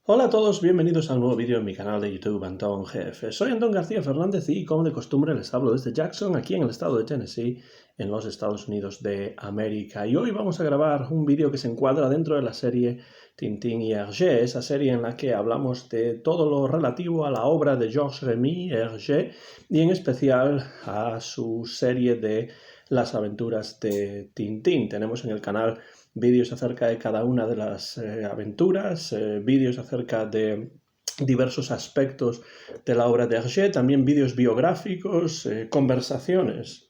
Hola a todos, bienvenidos a un nuevo vídeo en mi canal de YouTube Antón GF. Soy Antón García Fernández y como de costumbre les hablo desde Jackson, aquí en el estado de Tennessee, en los Estados Unidos de América. Y hoy vamos a grabar un vídeo que se encuadra dentro de la serie Tintín y Hergé, esa serie en la que hablamos de todo lo relativo a la obra de Georges Remy, Hergé, y en especial a su serie de las aventuras de Tintín. Tenemos en el canal vídeos acerca de cada una de las aventuras, vídeos acerca de diversos aspectos de la obra de Hergé, también vídeos biográficos, conversaciones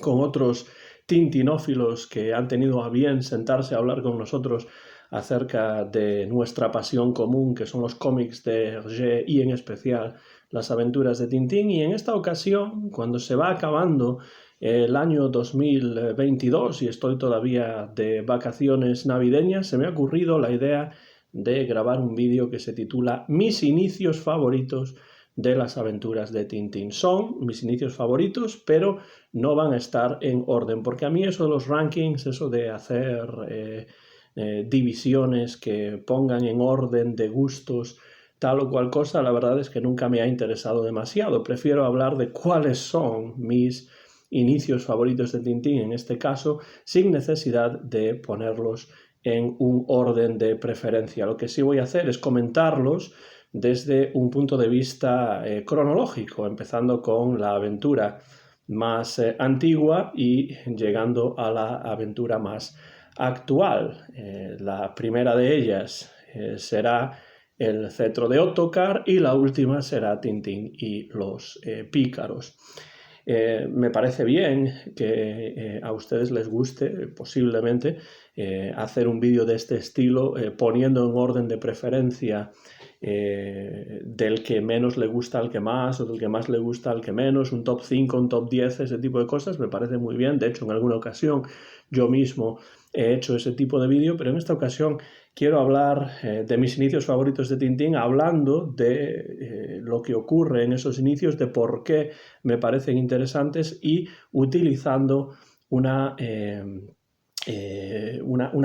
con otros tintinófilos que han tenido a bien sentarse a hablar con nosotros acerca de nuestra pasión común, que son los cómics de Hergé y en especial las aventuras de Tintín. Y en esta ocasión, cuando se va acabando el año 2022 y estoy todavía de vacaciones navideñas, se me ha ocurrido la idea de grabar un vídeo que se titula Mis inicios favoritos de las aventuras de Tintín. Son mis inicios favoritos, pero no van a estar en orden, porque a mí eso de los rankings, eso de hacer divisiones que pongan en orden de gustos tal o cual cosa, la verdad es que nunca me ha interesado demasiado. Prefiero hablar de cuáles son mis inicios favoritos de Tintín, en este caso, sin necesidad de ponerlos en un orden de preferencia. Lo que sí voy a hacer es comentarlos desde un punto de vista cronológico, empezando con la aventura más antigua y llegando a la aventura más actual. La primera de ellas será el cetro de Ottokar y la última será Tintín y los pícaros. Me parece bien que a ustedes les guste posiblemente hacer un vídeo de este estilo poniendo en orden de preferencia del que menos le gusta al que más o del que más le gusta al que menos, un top 5, un top 10, ese tipo de cosas me parece muy bien. De hecho, en alguna ocasión yo mismo he hecho ese tipo de vídeo, pero en esta ocasión quiero hablar de mis inicios favoritos de Tintín, hablando de lo que ocurre en esos inicios, de por qué me parecen interesantes y utilizando una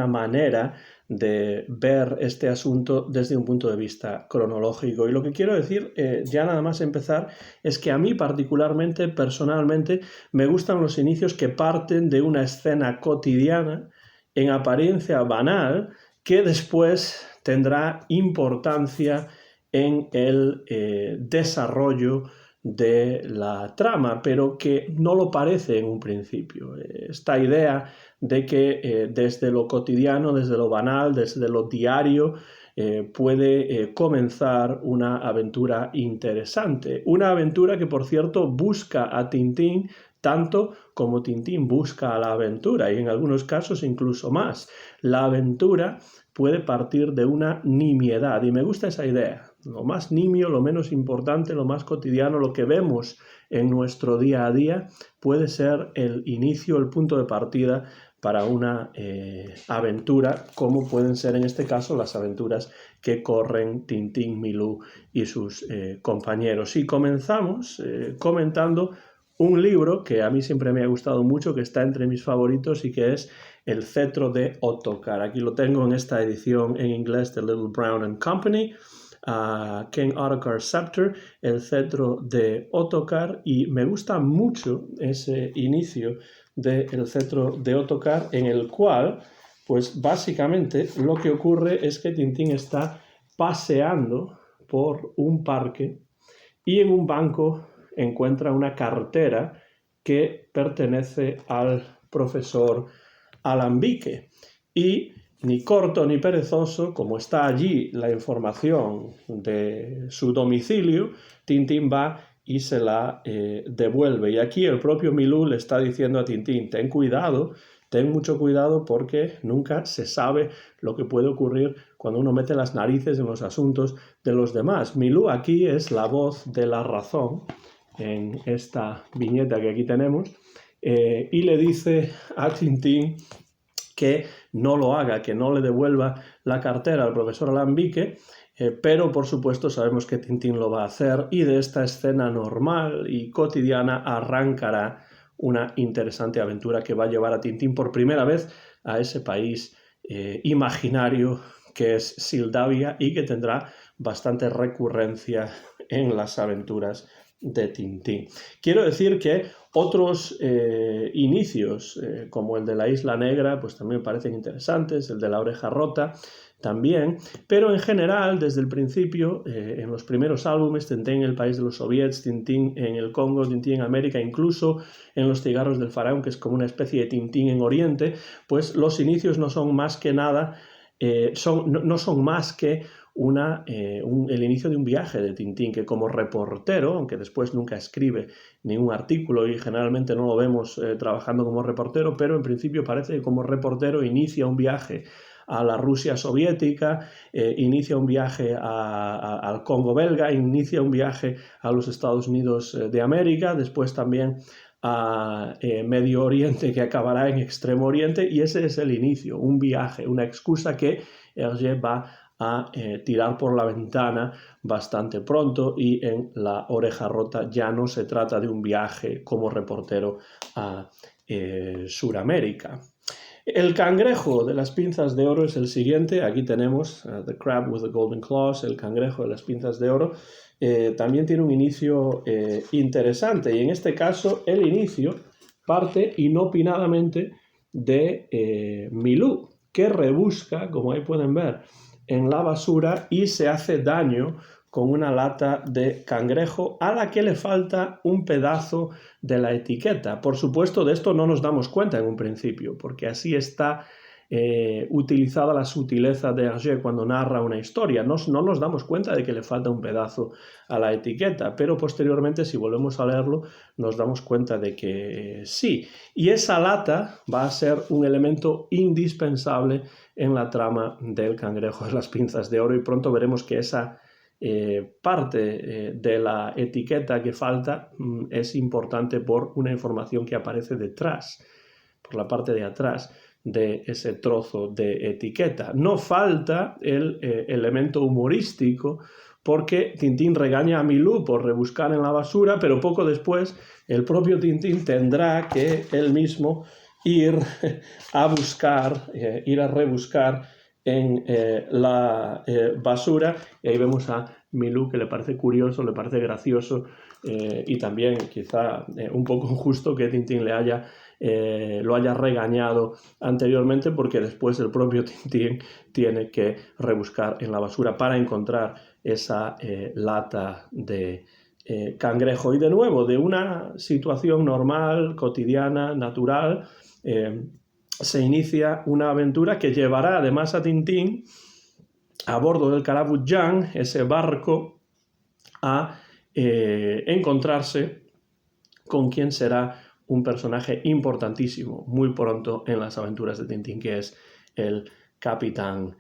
manera de ver este asunto desde un punto de vista cronológico. Y lo que quiero decir, ya nada más empezar, es que a mí particularmente, personalmente, me gustan los inicios que parten de una escena cotidiana, en apariencia banal, que después tendrá importancia en el desarrollo de la trama, pero que no lo parece en un principio. Esta idea de que desde lo cotidiano, desde lo banal, desde lo diario, puede comenzar una aventura interesante. Una aventura que, por cierto, busca a Tintín tanto como Tintín busca a la aventura, y en algunos casos incluso más. La aventura puede partir de una nimiedad, y me gusta esa idea. Lo más nimio, lo menos importante, lo más cotidiano, lo que vemos en nuestro día a día, puede ser el inicio, el punto de partida para una aventura, como pueden ser en este caso las aventuras que corren Tintín, Milú y sus compañeros. Y comenzamos comentando un libro que a mí siempre me ha gustado mucho, que está entre mis favoritos y que es El cetro de Ottokar. Aquí lo tengo en esta edición en inglés de Little Brown and Company, King Ottokar's Scepter, el cetro de Ottokar, y me gusta mucho ese inicio del cetro de Ottokar, en el cual, pues básicamente lo que ocurre es que Tintín está paseando por un parque y en un banco encuentra una cartera que pertenece al profesor Alambique. Y ni corto ni perezoso, como está allí la información de su domicilio, Tintín va y se la devuelve. Y aquí el propio Milú le está diciendo a Tintín, ten cuidado, ten mucho cuidado, porque nunca se sabe lo que puede ocurrir cuando uno mete las narices en los asuntos de los demás. Milú aquí es la voz de la razón en esta viñeta que aquí tenemos, y le dice a Tintín que no lo haga, que no le devuelva la cartera al profesor Alambique, pero por supuesto sabemos que Tintín lo va a hacer, y de esta escena normal y cotidiana arrancará una interesante aventura que va a llevar a Tintín por primera vez a ese país imaginario que es Sildavia y que tendrá bastante recurrencia en las aventuras de Tintín. Quiero decir que otros inicios, como el de la Isla Negra, pues también parecen interesantes, el de la Oreja Rota también, pero en general, desde el principio, en los primeros álbumes, Tintín en el país de los soviets, Tintín en el Congo, Tintín en América, incluso en los cigarros del faraón, que es como una especie de Tintín en Oriente, pues los inicios no son más que nada, no son más que el inicio de un viaje de Tintín, que como reportero, aunque después nunca escribe ningún artículo y generalmente no lo vemos trabajando como reportero, pero en principio parece que como reportero inicia un viaje a la Rusia soviética, inicia un viaje al Congo belga, inicia un viaje a los Estados Unidos de América, después también a Medio Oriente, que acabará en Extremo Oriente, y ese es el inicio, un viaje, una excusa que Hergé va a tirar por la ventana bastante pronto, y en La Oreja Rota ya no se trata de un viaje como reportero a Suramérica. El cangrejo de las pinzas de oro es el siguiente. Aquí tenemos The Crab with the Golden Claws, el cangrejo de las pinzas de oro. También tiene un inicio interesante, y en este caso el inicio parte inopinadamente de Milú, que rebusca, como ahí pueden ver, en la basura y se hace daño con una lata de cangrejo a la que le falta un pedazo de la etiqueta. Por supuesto, de esto no nos damos cuenta en un principio, porque así está utilizada la sutileza de Hergé cuando narra una historia. No nos damos cuenta de que le falta un pedazo a la etiqueta, pero posteriormente, si volvemos a leerlo, nos damos cuenta de que sí. Y esa lata va a ser un elemento indispensable en la trama del cangrejo de las pinzas de oro, y pronto veremos que esa parte de la etiqueta que falta es importante por una información que aparece detrás, por la parte de atrás de ese trozo de etiqueta. No falta el elemento humorístico, porque Tintín regaña a Milú por rebuscar en la basura, pero poco después el propio Tintín tendrá que él mismo ir a rebuscar en la basura, y ahí vemos a Milú, que le parece curioso, le parece gracioso, y también quizá un poco injusto que Tintín lo haya regañado anteriormente, porque después el propio Tintín tiene que rebuscar en la basura para encontrar esa lata de cangrejo. Y de nuevo, de una situación normal, cotidiana, natural, se inicia una aventura que llevará además a Tintín a bordo del Carabuján, ese barco, a encontrarse con quien será un personaje importantísimo muy pronto en las aventuras de Tintín, que es el Capitán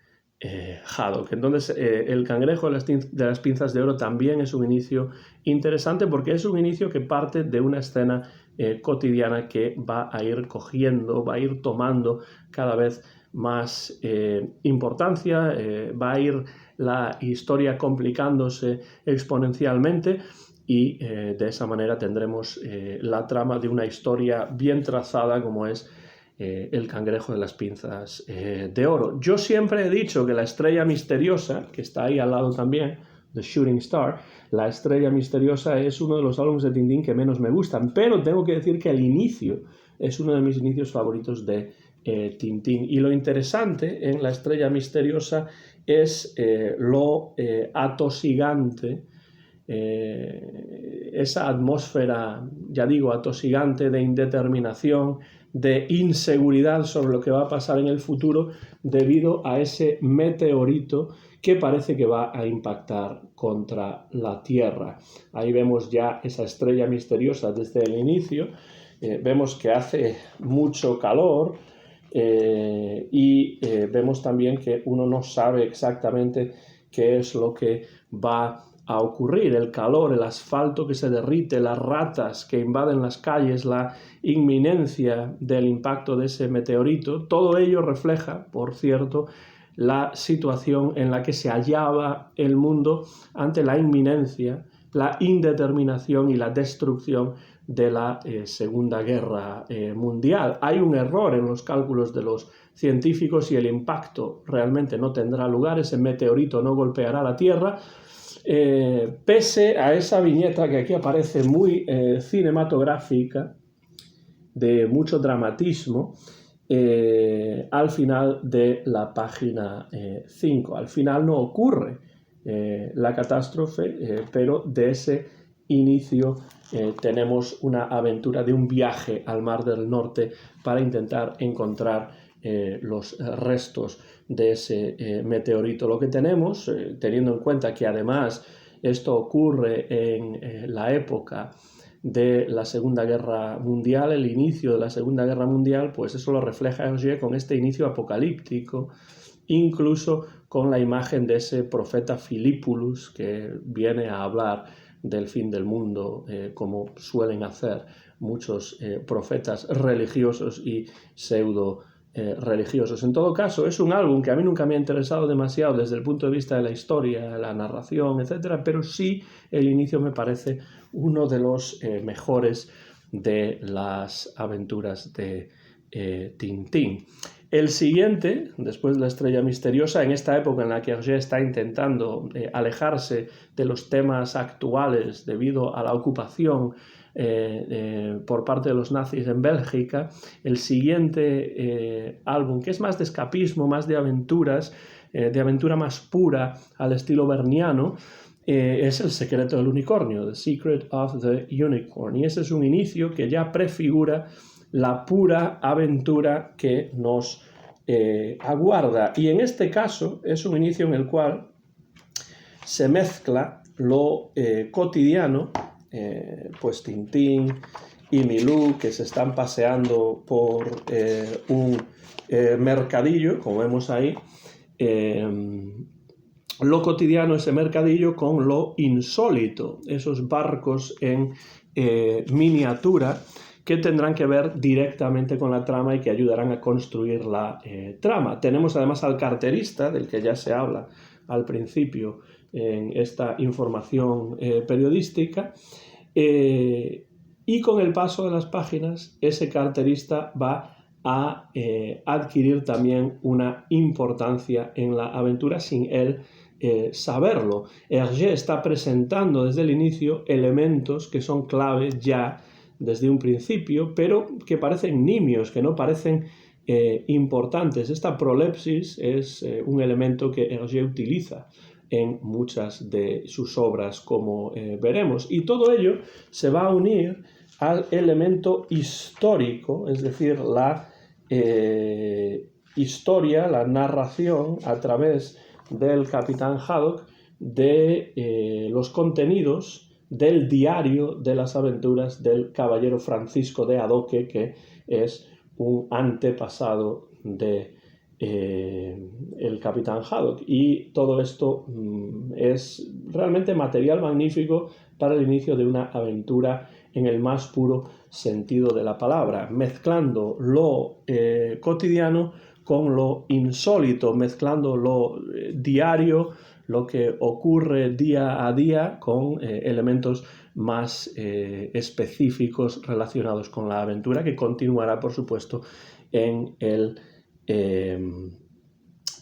Haddock. Entonces, el cangrejo de las pinzas de oro también es un inicio interesante, porque es un inicio que parte de una escena cotidiana que va a ir cogiendo, va a ir tomando cada vez más importancia, va a ir la historia complicándose exponencialmente, y de esa manera tendremos la trama de una historia bien trazada, como es el cangrejo de las pinzas de oro. Yo siempre he dicho que la estrella misteriosa, que está ahí al lado también, The Shooting Star, la estrella misteriosa es uno de los álbumes de Tintín que menos me gustan, pero tengo que decir que el inicio es uno de mis inicios favoritos de Tintín. Y lo interesante en la estrella misteriosa es lo atosigante, esa atmósfera, ya digo, atosigante, de indeterminación, de inseguridad sobre lo que va a pasar en el futuro, debido a ese meteorito que parece que va a impactar contra la Tierra. Ahí vemos ya esa estrella misteriosa desde el inicio. Vemos que hace mucho calor, y vemos también que uno no sabe exactamente qué es lo que va a ocurrir. El calor, el asfalto que se derrite, las ratas que invaden las calles, la inminencia del impacto de ese meteorito, todo ello refleja, por cierto, la situación en la que se hallaba el mundo ante la inminencia, la indeterminación y la destrucción de la Segunda Guerra Mundial. Hay un error en los cálculos de los científicos y el impacto realmente no tendrá lugar, ese meteorito no golpeará la Tierra, pese a esa viñeta que aquí aparece muy cinematográfica, de mucho dramatismo, al final de la página 5. Al final no ocurre la catástrofe, pero de ese inicio tenemos una aventura de un viaje al Mar del Norte para intentar encontrar los restos de ese meteorito. Lo que tenemos, teniendo en cuenta que además esto ocurre en la época de la Segunda Guerra Mundial, el inicio de la Segunda Guerra Mundial, pues eso lo refleja Hergé con este inicio apocalíptico, incluso con la imagen de ese profeta Filipulus que viene a hablar del fin del mundo, como suelen hacer muchos profetas religiosos y pseudo religiosos. En todo caso, es un álbum que a mí nunca me ha interesado demasiado desde el punto de vista de la historia, la narración, etcétera, pero sí el inicio me parece uno de los mejores de las aventuras de Tintín. El siguiente, después de La Estrella Misteriosa, en esta época en la que Hergé está intentando alejarse de los temas actuales debido a la ocupación por parte de los nazis en Bélgica, el siguiente álbum, que es más de escapismo, más de aventuras, de aventura más pura al estilo berniano, es El secreto del unicornio, The Secret of the Unicorn, y ese es un inicio que ya prefigura la pura aventura que nos aguarda, y en este caso es un inicio en el cual se mezcla lo cotidiano, pues Tintín y Milú, que se están paseando por un mercadillo, como vemos ahí, lo cotidiano, ese mercadillo, con lo insólito, esos barcos en miniatura que tendrán que ver directamente con la trama y que ayudarán a construir la trama. Tenemos además al carterista, del que ya se habla al principio en esta información periodística, y con el paso de las páginas ese carterista va a adquirir también una importancia en la aventura sin él saberlo. Hergé está presentando desde el inicio elementos que son clave ya desde un principio, pero que parecen nimios, que no parecen importantes. Esta prolepsis es un elemento que Hergé utiliza en muchas de sus obras, como veremos, y todo ello se va a unir al elemento histórico, es decir, la historia, la narración a través del Capitán Haddock de los contenidos del diario de las aventuras del caballero Francisco de Adoque, que es un antepasado de el Capitán Haddock, y todo esto es realmente material magnífico para el inicio de una aventura en el más puro sentido de la palabra, mezclando lo cotidiano con lo insólito, mezclando lo diario, lo que ocurre día a día, con elementos más específicos relacionados con la aventura, que continuará, por supuesto, en el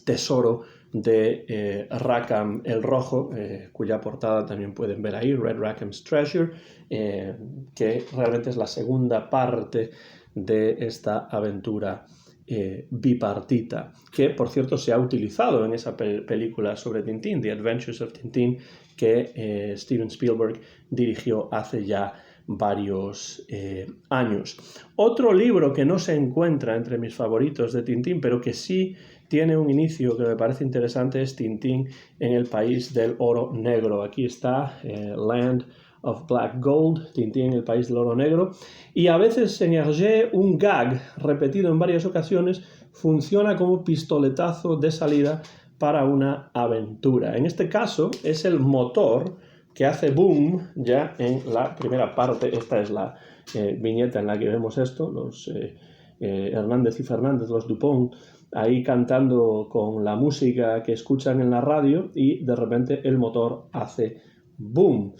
tesoro de Rackham el Rojo, cuya portada también pueden ver ahí, Red Rackham's Treasure, que realmente es la segunda parte de esta aventura bipartita, que por cierto se ha utilizado en esa película sobre Tintín, The Adventures of Tintín, que Steven Spielberg dirigió hace ya varios años. Otro libro que no se encuentra entre mis favoritos de Tintín, pero que sí tiene un inicio que me parece interesante, es Tintín en el país del oro negro. Aquí está Land of Black Gold, Tintín en el país del oro negro, y a veces en Hergé un gag repetido en varias ocasiones funciona como pistoletazo de salida para una aventura. En este caso es el motor que hace boom ya en la primera parte. Esta es la viñeta en la que vemos esto, los Hernández y Fernández, los Dupont, ahí cantando con la música que escuchan en la radio, y de repente el motor hace boom.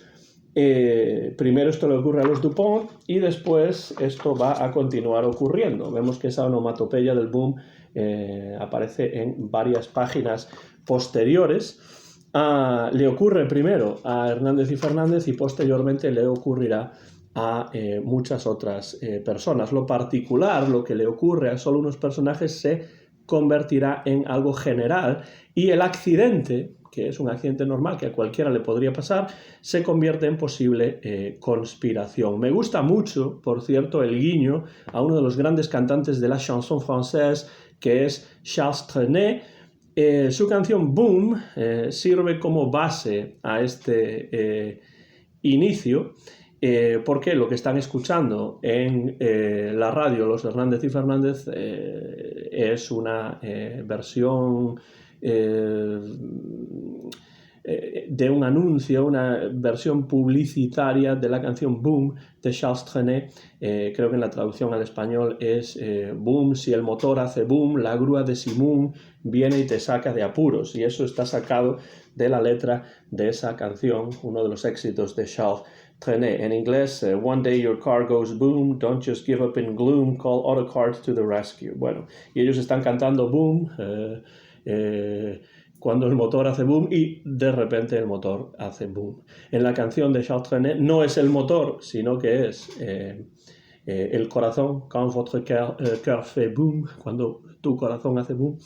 Primero esto le ocurre a los Dupont y después esto va a continuar ocurriendo. Vemos que esa onomatopeya del boom aparece en varias páginas posteriores. Le ocurre primero a Hernández y Fernández y posteriormente le ocurrirá a muchas otras personas. Lo particular, lo que le ocurre a solo unos personajes, se convertirá en algo general y el accidente, que es un accidente normal que a cualquiera le podría pasar, se convierte en posible conspiración. Me gusta mucho, por cierto, el guiño a uno de los grandes cantantes de la chanson française, que es Charles Trenet. Su canción Boom sirve como base a este inicio, porque lo que están escuchando en la radio los Hernández y Fernández es una versión de un anuncio, una versión publicitaria de la canción Boom de Charles Trenet. Creo que en la traducción al español es Boom, si el motor hace boom, la grúa de Simón viene y te saca de apuros. Y eso está sacado de la letra de esa canción, uno de los éxitos de Charles Trenet. En inglés, one day your car goes boom, don't just give up in gloom, call Autocars to the rescue. Bueno, y ellos están cantando boom cuando el motor hace boom y de repente el motor hace boom. En la canción de Charles Trenet no es el motor, sino que es el corazón, quand votre cœur fait boom, cuando tu corazón hace boom.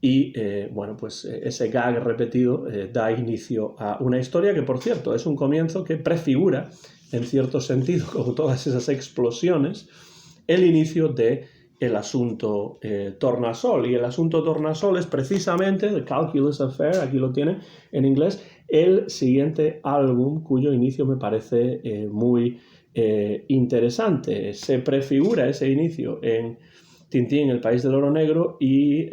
Y bueno, pues ese gag repetido da inicio a una historia que, por cierto, es un comienzo que prefigura, en cierto sentido, con todas esas explosiones, el inicio de el asunto Tornasol. Y el asunto Tornasol es precisamente The Calculus Affair, aquí lo tienen en inglés, el siguiente álbum cuyo inicio me parece muy interesante. Se prefigura ese inicio en Tintín, el país del oro negro, y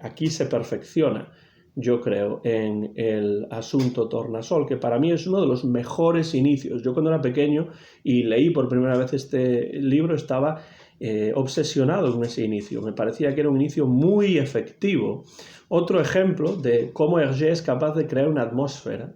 aquí se perfecciona, yo creo, en el asunto Tornasol, que para mí es uno de los mejores inicios. Yo cuando era pequeño y leí por primera vez este libro estaba obsesionado con ese inicio. Me parecía que era un inicio muy efectivo. Otro ejemplo de cómo Hergé es capaz de crear una atmósfera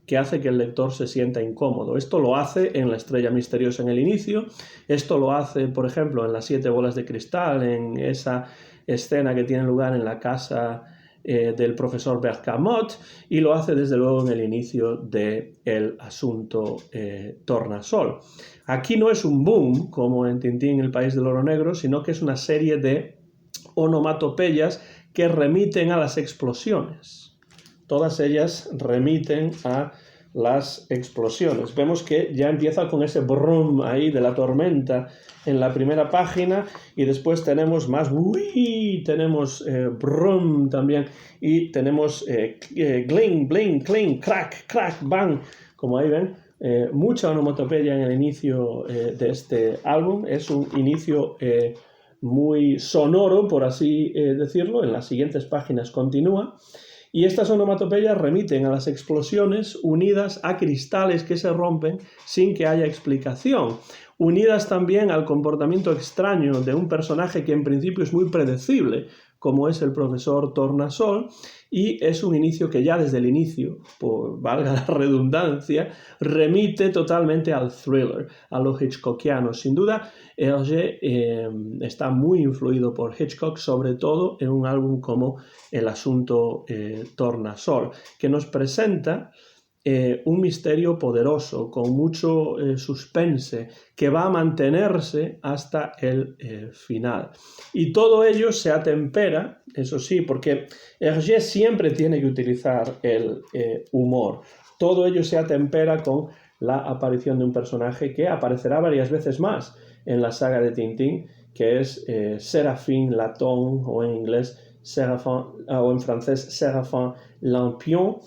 que hace que el lector se sienta incómodo. Esto lo hace en La estrella misteriosa en el inicio, esto lo hace, por ejemplo, en Las 7 bolas de cristal, en esa escena que tiene lugar en la casa del profesor Bergamot, y lo hace desde luego en el inicio del asunto Tornasol. Aquí no es un boom, como en Tintín, el país del oro negro, sino que es una serie de onomatopeyas que remiten a las explosiones. Todas ellas remiten a las explosiones. Vemos que ya empieza con ese brum ahí de la tormenta en la primera página y después tenemos más tenemos brum también y tenemos gling, bling, cling, crack, crack, bang, como ahí ven. Mucha onomatopeya en el inicio de este álbum. Es un inicio muy sonoro, por así decirlo. En las siguientes páginas continúa. Y estas onomatopeyas remiten a las explosiones unidas a cristales que se rompen sin que haya explicación, unidas también al comportamiento extraño de un personaje que en principio es muy predecible, como es el profesor Tornasol, y es un inicio que ya desde el inicio, por valga la redundancia, remite totalmente al thriller, a lo hitchcockiano. Sin duda, Hergé está muy influido por Hitchcock, sobre todo en un álbum como El asunto Tornasol, que nos presenta un misterio poderoso, con mucho suspense, que va a mantenerse hasta el final. Y todo ello se atempera, eso sí, porque Hergé siempre tiene que utilizar el humor. Todo ello se atempera con la aparición de un personaje que aparecerá varias veces más en la saga de Tintín, que es Séraphin Laton, o en inglés o en francés Séraphin Lampion.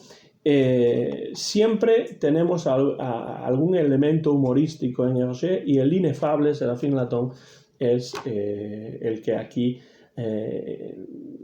Siempre tenemos algún elemento humorístico en Hergé, y el inefable Séraphin Laton es el que aquí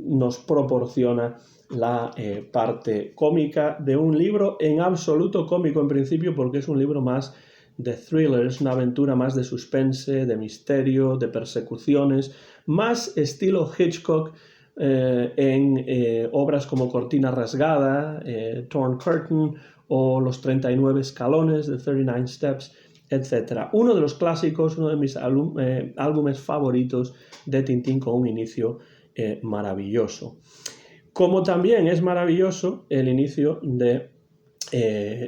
nos proporciona la parte cómica de un libro en absoluto cómico en principio, porque es un libro más de thriller, es una aventura más de suspense, de misterio, de persecuciones, más estilo Hitchcock, en obras como Cortina rasgada, Torn Curtain o Los 39 escalones, The 39 Steps, etc. Uno de los clásicos, uno de mis álbumes favoritos de Tintín, con un inicio maravilloso. Como también es maravilloso el inicio de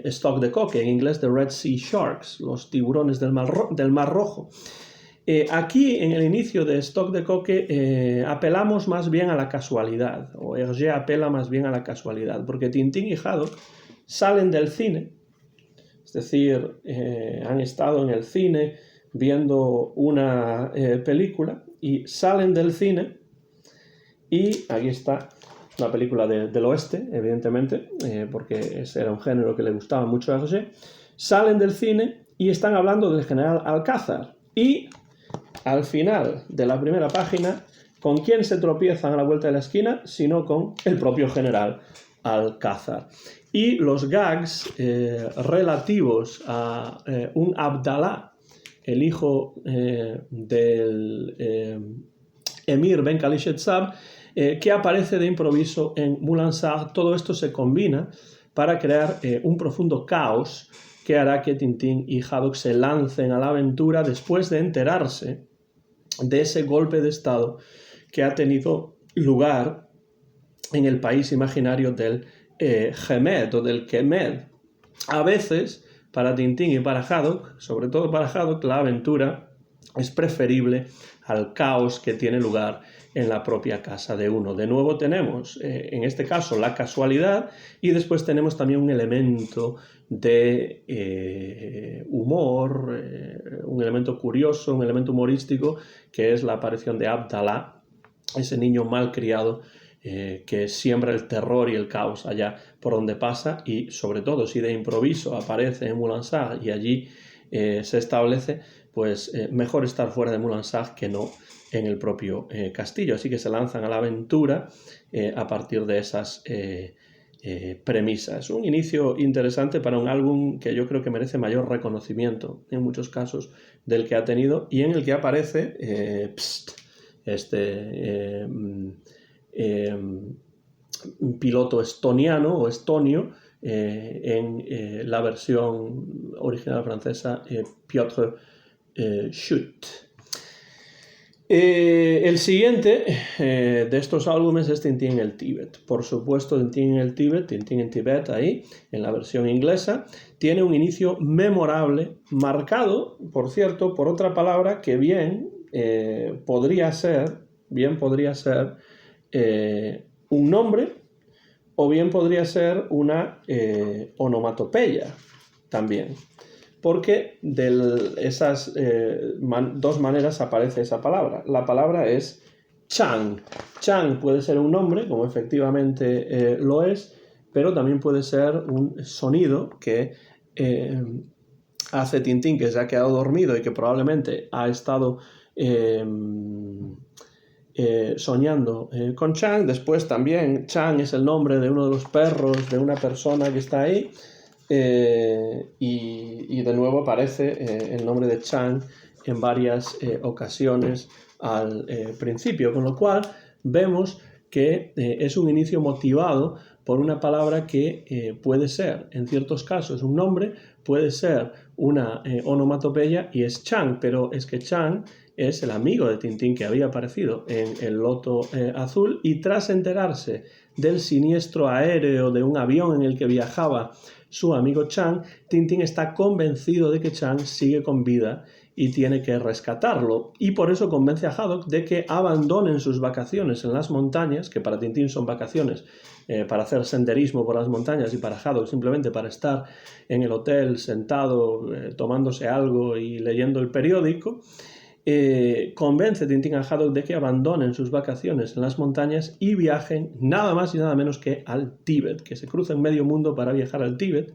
Stock de Coque, en inglés The Red Sea Sharks, los tiburones del Mar Rojo. Aquí, en el inicio de Stock de Coque, apelamos más bien a la casualidad, o Hergé apela más bien a la casualidad, porque Tintín y Haddock salen del cine, es decir, han estado en el cine viendo una película y salen del cine, y aquí está una película del oeste, evidentemente, porque ese era un género que le gustaba mucho a Hergé. Salen del cine y están hablando del general Alcázar, y al final de la primera página, ¿con quién se tropiezan a la vuelta de la esquina? Sino con el propio general Alcázar. Y los gags relativos a un Abdalá, el hijo del emir Ben Khalid-Shetzab, que aparece de improviso en Moulin Sarr, todo esto se combina para crear un profundo caos que hará que Tintín y Haddock se lancen a la aventura después de enterarse de ese golpe de estado que ha tenido lugar en el país imaginario del Gemed o del Kemed. A veces, para Tintín y para Haddock, sobre todo para Haddock, la aventura es preferible al caos que tiene lugar en la propia casa de uno. De nuevo tenemos, en este caso, la casualidad, y después tenemos también un elemento de humor, un elemento curioso, un elemento humorístico, que es la aparición de Abdalá, ese niño malcriado que siembra el terror y el caos allá por donde pasa, y sobre todo si de improviso aparece en Moulin Sarr y allí se establece, pues mejor estar fuera de Moulin Sarr que no en el propio castillo. Así que se lanzan a la aventura a partir de esas premisas. Un inicio interesante para un álbum que yo creo que merece mayor reconocimiento en muchos casos del que ha tenido, y en el que aparece piloto estoniano o estonio en la versión original francesa, Piotr Schutt. El siguiente de estos álbumes es Tintín en el Tíbet. Por supuesto, Tintín en el Tíbet, Tintín en Tibet, ahí, en la versión inglesa, tiene un inicio memorable, marcado, por cierto, por otra palabra que bien podría ser un nombre, o bien podría ser una onomatopeya también, porque de esas dos maneras aparece esa palabra. La palabra es Chang. Chang puede ser un nombre, como efectivamente lo es, pero también puede ser un sonido que hace Tintín, que se ha quedado dormido y que probablemente ha estado soñando con Chang. Después también Chang es el nombre de uno de los perros de una persona que está ahí, y de nuevo aparece el nombre de Chang en varias ocasiones al principio, con lo cual vemos que es un inicio motivado por una palabra que puede ser, en ciertos casos, un nombre, puede ser una onomatopeya, y es Chang, pero es que Chang es el amigo de Tintín que había aparecido en el Loto Azul, y tras enterarse del siniestro aéreo de un avión en el que viajaba su amigo Chang, Tintín está convencido de que Chang sigue con vida y tiene que rescatarlo, y por eso convence a Haddock de que abandonen sus vacaciones en las montañas, que para Tintín son vacaciones para hacer senderismo por las montañas, y para Haddock simplemente para estar en el hotel sentado tomándose algo y leyendo el periódico. Convence Tintín a Haddock de que abandonen sus vacaciones en las montañas y viajen nada más y nada menos que al Tíbet, que se crucen medio mundo para viajar al Tíbet.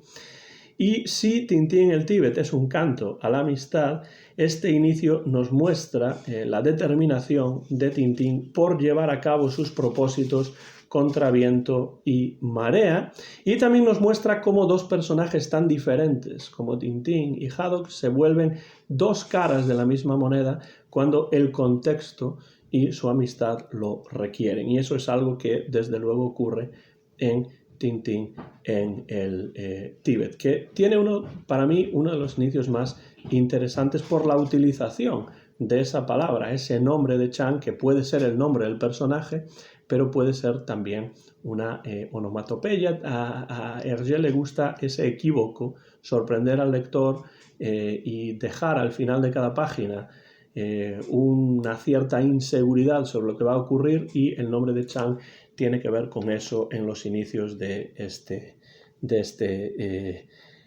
Y si Tintín en el Tíbet es un canto a la amistad, este inicio nos muestra la determinación de Tintín por llevar a cabo sus propósitos contra viento y marea, y también nos muestra cómo dos personajes tan diferentes como Tintín y Haddock se vuelven dos caras de la misma moneda cuando el contexto y su amistad lo requieren, y eso es algo que desde luego ocurre en Tintín en el Tíbet, que tiene para mí uno de los inicios más interesantes por la utilización de esa palabra, ese nombre de Chang, que puede ser el nombre del personaje, pero puede ser también una onomatopeya. A Hergé le gusta ese equívoco, sorprender al lector y dejar al final de cada página una cierta inseguridad sobre lo que va a ocurrir, y el nombre de Chang tiene que ver con eso en los inicios de este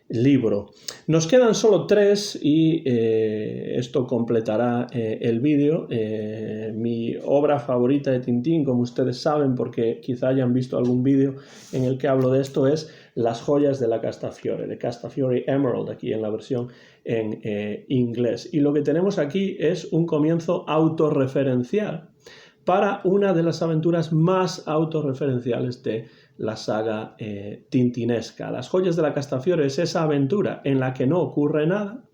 libro. Nos quedan solo 3 y esto completará el vídeo. Mi obra favorita de Tintín, como ustedes saben, porque quizá hayan visto algún vídeo en el que hablo de esto, es Las joyas de la Castafiore, de Castafiore Emerald, aquí en la versión en inglés. Y lo que tenemos aquí es un comienzo autorreferencial para una de las aventuras más autorreferenciales de la saga tintinesca. Las joyas de la Castafiore es esa aventura en la que no ocurre nada,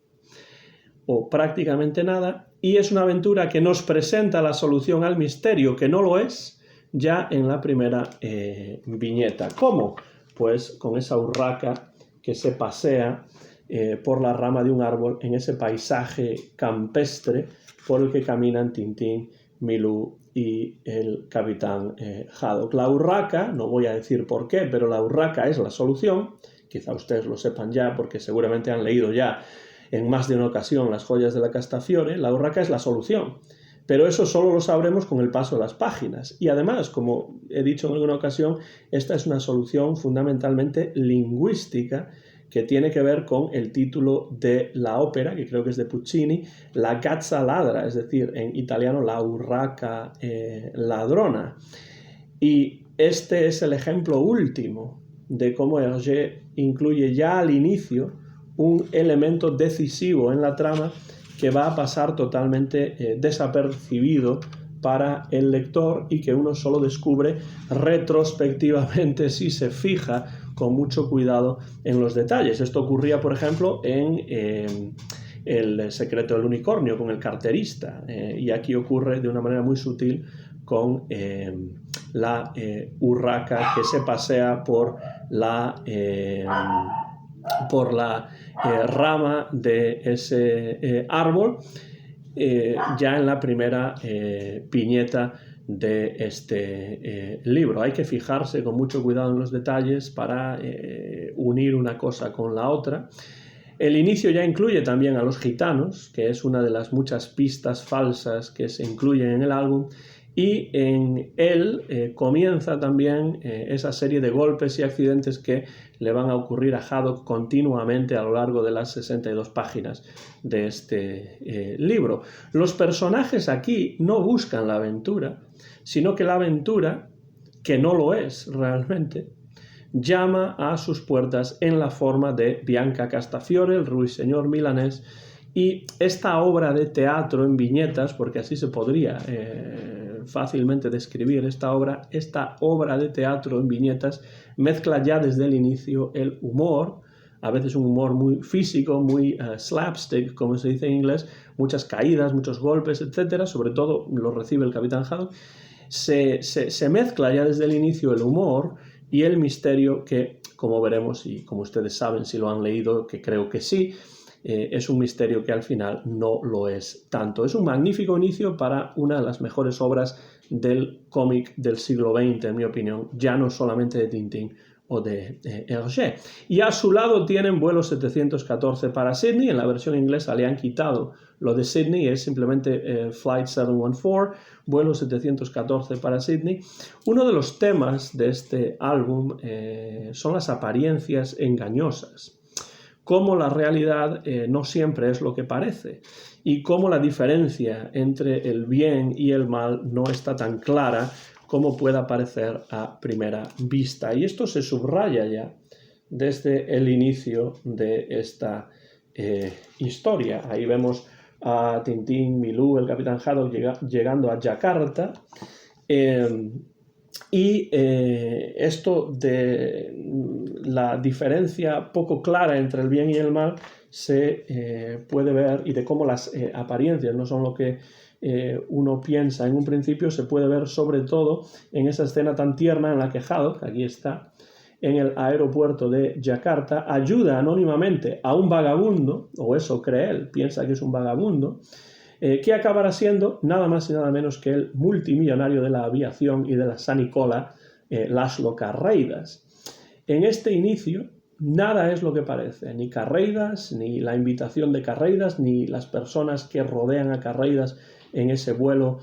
o prácticamente nada, y es una aventura que nos presenta la solución al misterio, que no lo es, ya en la primera viñeta. ¿Cómo? Pues con esa urraca que se pasea por la rama de un árbol en ese paisaje campestre por el que caminan Tintín, Milú y el capitán Haddock. La urraca, no voy a decir por qué, pero la urraca es la solución. Quizá ustedes lo sepan ya porque seguramente han leído ya en más de una ocasión Las joyas de la Castafiore. La urraca es la solución, pero eso solo lo sabremos con el paso de las páginas. Y además, como he dicho en alguna ocasión, esta es una solución fundamentalmente lingüística, que tiene que ver con el título de la ópera, que creo que es de Puccini, La Gazza Ladra, es decir, en italiano la urraca ladrona. Y este es el ejemplo último de cómo Hergé incluye ya al inicio un elemento decisivo en la trama que va a pasar totalmente desapercibido para el lector y que uno solo descubre retrospectivamente si se fija con mucho cuidado en los detalles. Esto ocurría, por ejemplo, en El secreto del unicornio, con el carterista, y aquí ocurre de una manera muy sutil con la urraca que se pasea por la rama de ese árbol, ya en la primera viñeta de este libro. Hay que fijarse con mucho cuidado en los detalles para unir una cosa con la otra. El inicio ya incluye también a los gitanos, que es una de las muchas pistas falsas que se incluyen en el álbum, y en él comienza también esa serie de golpes y accidentes que le van a ocurrir a Haddock continuamente a lo largo de las 62 páginas de este libro. Los personajes aquí no buscan la aventura, sino que la aventura, que no lo es realmente, llama a sus puertas en la forma de Bianca Castafiore, el ruiseñor milanés, y esta obra de teatro en viñetas, porque así se podría fácilmente describir esta obra de teatro en viñetas, mezcla ya desde el inicio el humor, a veces un humor muy físico, muy slapstick, como se dice en inglés, muchas caídas, muchos golpes, etc. Sobre todo lo recibe el capitán Haddock. Se mezcla ya desde el inicio el humor y el misterio que, como veremos y como ustedes saben si lo han leído, que creo que sí, es un misterio que al final no lo es tanto. Es un magnífico inicio para una de las mejores obras del cómic del siglo XX, en mi opinión, ya no solamente de Tintín o de Hergé. Y a su lado tienen Vuelo 714 para Sydney. En la versión inglesa le han quitado lo de Sydney, es simplemente Flight 714, Vuelo 714 para Sydney. Uno de los temas de este álbum son las apariencias engañosas, cómo la realidad no siempre es lo que parece y cómo la diferencia entre el bien y el mal no está tan clara como pueda parecer a primera vista. Y esto se subraya ya desde el inicio de esta historia. Ahí vemos a Tintín, Milú, el capitán Haddock llegando a Yakarta. Esto de la diferencia poco clara entre el bien y el mal se puede ver, y de cómo las apariencias no son lo que uno piensa en un principio, se puede ver sobre todo en esa escena tan tierna en la que Haddock, aquí está, en el aeropuerto de Yakarta, ayuda anónimamente a un vagabundo, o eso cree él, piensa que es un vagabundo, que acabará siendo nada más y nada menos que el multimillonario de la aviación y de la sanicola, Laszlo Carreidas. En este inicio, nada es lo que parece, ni Carreidas, ni la invitación de Carreidas, ni las personas que rodean a Carreidas en ese vuelo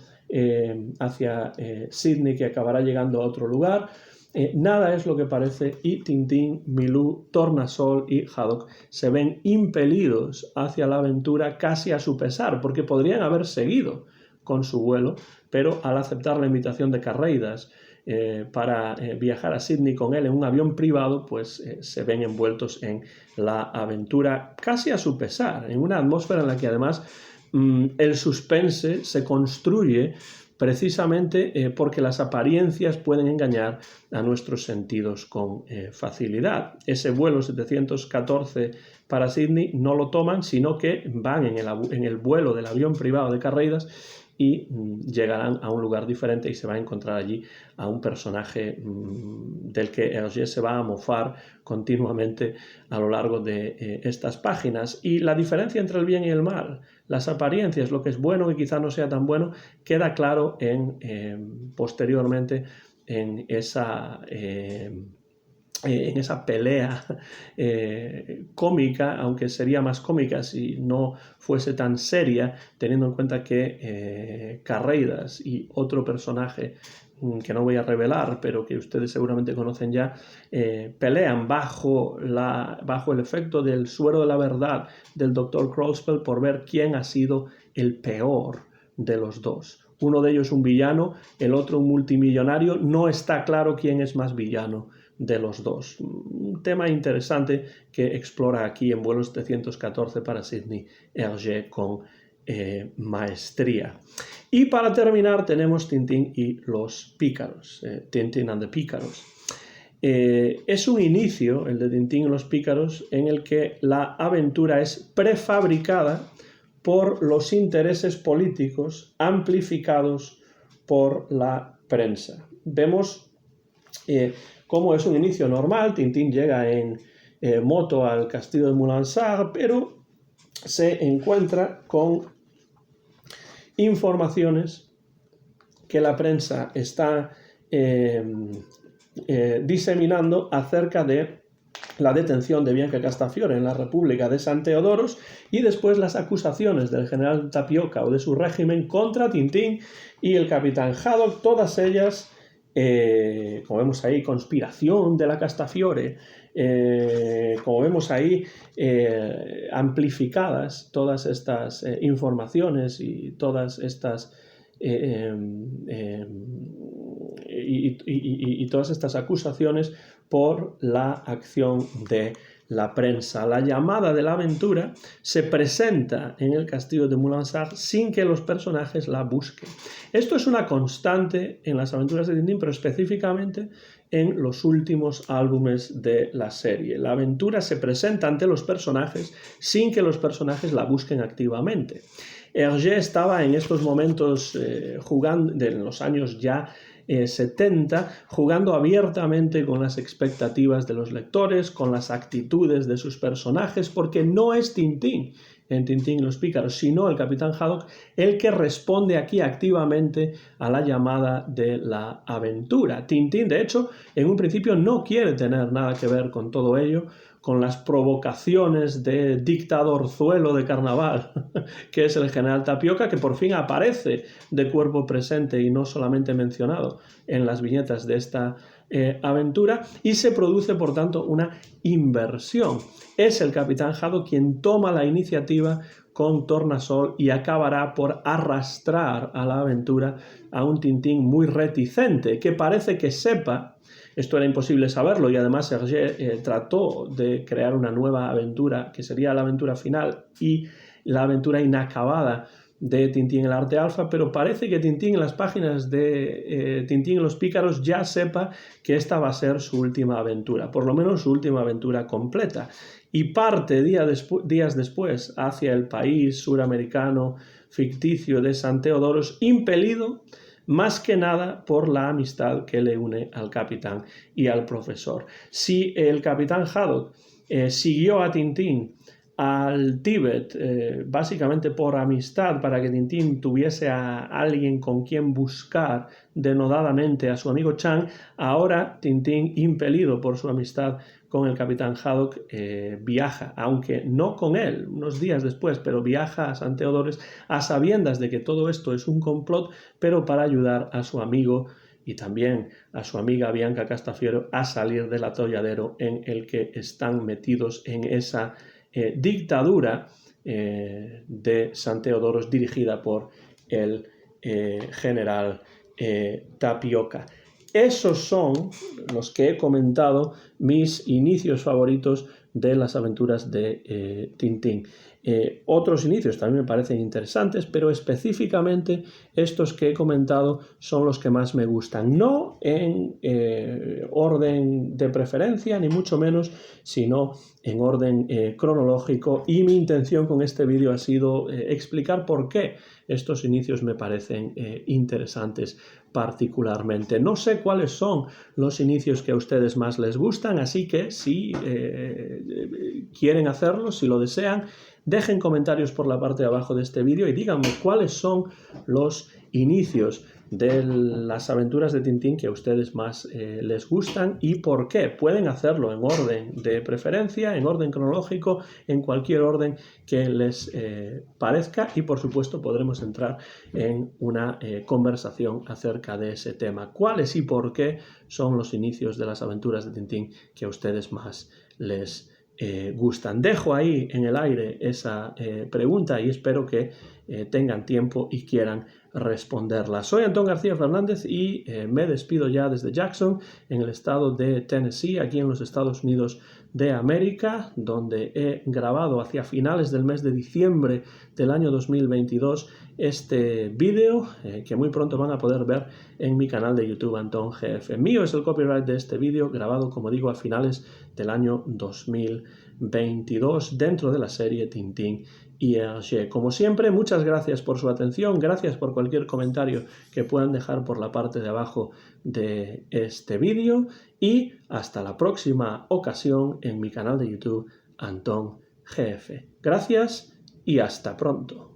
hacia Sydney, que acabará llegando a otro lugar. Nada es lo que parece, y Tintín, Milú, Tornasol y Haddock se ven impelidos hacia la aventura casi a su pesar, porque podrían haber seguido con su vuelo, pero al aceptar la invitación de Carreidas para viajar a Sydney con él en un avión privado, pues se ven envueltos en la aventura casi a su pesar, en una atmósfera en la que además el suspense se construye precisamente porque las apariencias pueden engañar a nuestros sentidos con facilidad. Ese vuelo 714 para Sydney no lo toman, sino que van en el vuelo del avión privado de Carreidas y llegarán a un lugar diferente y se va a encontrar allí a un personaje del que Hergé se va a mofar continuamente a lo largo de estas páginas. Y la diferencia entre el bien y el mal, las apariencias, lo que es bueno y quizá no sea tan bueno, queda claro posteriormente en esa pelea cómica, aunque sería más cómica si no fuese tan seria, teniendo en cuenta que Carreidas y otro personaje que no voy a revelar, pero que ustedes seguramente conocen ya, pelean bajo el efecto del suero de la verdad del Dr. Crossfell por ver quién ha sido el peor de los dos. Uno de ellos un villano, el otro un multimillonario. No está claro quién es más villano de los dos. Un tema interesante que explora aquí en vuelo 714 para Sydney Hergé con maestría. Y para terminar tenemos Tintín y los pícaros, Tintin and the Pícaros. Es un inicio, el de Tintín y los pícaros, en el que la aventura es prefabricada por los intereses políticos amplificados por la prensa. Vemos cómo es un inicio normal. Tintín llega en moto al castillo de Moulin-Sarr, pero se encuentra con informaciones que la prensa está diseminando acerca de la detención de Bianca Castafiore en la República de San Teodoros y después las acusaciones del general Tapioca o de su régimen contra Tintín y el capitán Haddock, todas ellas, como vemos ahí, conspiración de la Castafiore, como vemos ahí, amplificadas todas estas informaciones y todas estas y todas estas acusaciones por la acción de la prensa. La llamada de la aventura se presenta en el castillo de Moulin-Sarr sin que los personajes la busquen. Esto es una constante en las aventuras de Tintín, pero específicamente en los últimos álbumes de la serie. La aventura se presenta ante los personajes sin que los personajes la busquen activamente. Hergé estaba en estos momentos jugando, en los años ya 70, jugando abiertamente con las expectativas de los lectores, con las actitudes de sus personajes, porque no es Tintín en Tintín y los pícaros, sino el capitán Haddock el que responde aquí activamente a la llamada de la aventura. Tintín, de hecho, en un principio no quiere tener nada que ver con todo ello, con las provocaciones de dictadorzuelo de carnaval, que es el general Tapioca, que por fin aparece de cuerpo presente y no solamente mencionado en las viñetas de esta aventura, y se produce, por tanto, una inversión. Es el capitán Haddock quien toma la iniciativa con Tornasol y acabará por arrastrar a la aventura a un Tintín muy reticente, que parece que sepa. Esto era imposible saberlo y además Hergé trató de crear una nueva aventura que sería la aventura final y la aventura inacabada de Tintín el Arte Alfa, pero parece que Tintín en las páginas de Tintín y los pícaros ya sepa que esta va a ser su última aventura, por lo menos su última aventura completa, y parte días después hacia el país suramericano ficticio de San Teodoros, impelido más que nada por la amistad que le une al capitán y al profesor. Si el capitán Haddock siguió a Tintín al Tíbet, básicamente por amistad, para que Tintín tuviese a alguien con quien buscar denodadamente a su amigo Chang, ahora Tintín, impelido por su amistad con el capitán Haddock, viaja, aunque no con él, unos días después, pero viaja a San Teodores a sabiendas de que todo esto es un complot, pero para ayudar a su amigo y también a su amiga Bianca Castafiore a salir del atolladero en el que están metidos en esa dictadura de San Teodoros dirigida por el general Tapioca. Esos son los que he comentado, mis inicios favoritos de las aventuras de Tintín. Otros inicios también me parecen interesantes, pero específicamente estos que he comentado son los que más me gustan. No en orden de preferencia, ni mucho menos, sino en orden cronológico. Y mi intención con este vídeo ha sido explicar por qué estos inicios me parecen interesantes particularmente. No sé cuáles son los inicios que a ustedes más les gustan, así que si quieren hacerlo, si lo desean, dejen comentarios por la parte de abajo de este vídeo y díganme cuáles son los inicios de las aventuras de Tintín que a ustedes más les gustan y por qué. Pueden hacerlo en orden de preferencia, en orden cronológico, en cualquier orden que les parezca y por supuesto podremos entrar en una conversación acerca de ese tema. ¿Cuáles y por qué son los inicios de las aventuras de Tintín que a ustedes más les gustan? Dejo ahí en el aire esa pregunta y espero que tengan tiempo y quieran responderla. Soy Antón García Fernández y me despido ya desde Jackson, en el estado de Tennessee, aquí en los Estados Unidos de América, donde he grabado hacia finales del mes de diciembre del año 2022 este vídeo que muy pronto van a poder ver en mi canal de YouTube Antón GF. Mío es el copyright de este vídeo, grabado, como digo, a finales del año 2022 dentro de la serie Tintín y Hergé. Como siempre, muchas gracias por su atención, gracias por cualquier comentario que puedan dejar por la parte de abajo de este vídeo y hasta la próxima ocasión en mi canal de YouTube Antón GF. Gracias y hasta pronto.